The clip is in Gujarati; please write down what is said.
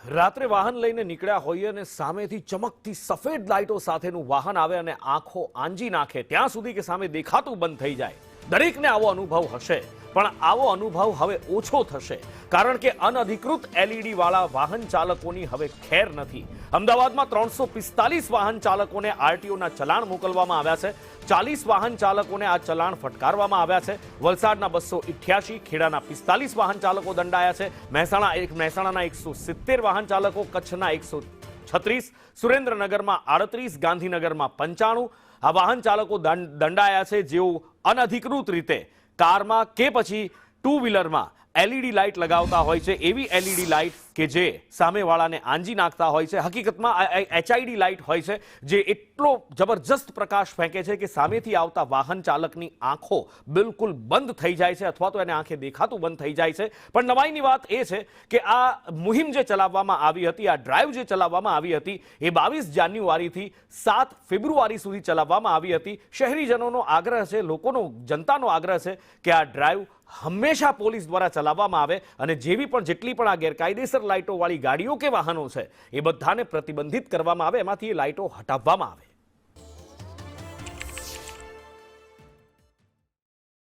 રાત્રે વાહન લઈને નીકળ્યા હોઈએ અને સામેથી ચમકતી સફેદ લાઇટો સાથેનું વાહન આવે અને આંખો આંજી નાખે ત્યાં સુધી કે સામે દેખાતું બંધ થઈ જાય। દરેકને આવો અનુભવ હશે, પણ આવો અનુભવ હવે ઓછો થશે, કારણ કે અનધિકૃત એલઈડી વાળા વાહન ચાલકોની હવે ખેર નથી। અમદાવાદમાં 345 વાહન ચાલકોને આરટીઓના ચલાણ મોકલવામાં આવ્યા છે। 40 વાહન ચાલકોને આ ચલાણ ફટકારવામાં આવ્યા છે। વલસાડના 288, ખેડાના 45 વાહન ચાલકો દંડાયા છે। મહેસાણાના 170 વાહન ચાલકો, કચ્છના 136, સુરેન્દ્રનગરમાં 38, ગાંધીનગરમાં 95 આ વાહન ચાલકો દંડાયા છે, જેઓ અનધિકૃત રીતે કારમાં કે પછી ટુ વ્હીલરમાં એલઈડી લાઇટ લગાવતા હોય છે। એવી એલઈડી લાઇટ કે જે સામેવાળાને આંજી નાખતા હોય છે। હકીકતમાં એચઆઈડી લાઇટ હોય છે, જે એટલો જબરજસ્ત પ્રકાશ ફેંકે છે કે સામેથી આવતા વાહન ચાલકની આંખો બિલકુલ બંધ થઈ જાય છે, અથવા તો એને આંખે દેખાતું બંધ થઈ જાય છે। પણ નવાઈની વાત એ છે કે આ મુહિમ જે ચલાવવામાં આવી હતી, આ ડ્રાઈવ જે ચલાવવામાં આવી હતી, એ 22 જાન્યુઆરીથી 7 ફેબ્રુઆરી સુધી ચલાવવામાં આવી હતી। શહેરીજનોનો આગ્રહ છે, જનતાનો આગ્રહ છે કે આ ડ્રાઈવ હંમેશા પોલીસ દ્વારા ચલાવવામાં આવે અને જેટલી પણ આ ગેરકાયદેસર લાઇટો વાળી ગાડીઓ કે વાહનો છે એ બધાને પ્રતિબંધિત કરવામાં આવે, એમાંથી એ લાઇટો હટાવવામાં આવે।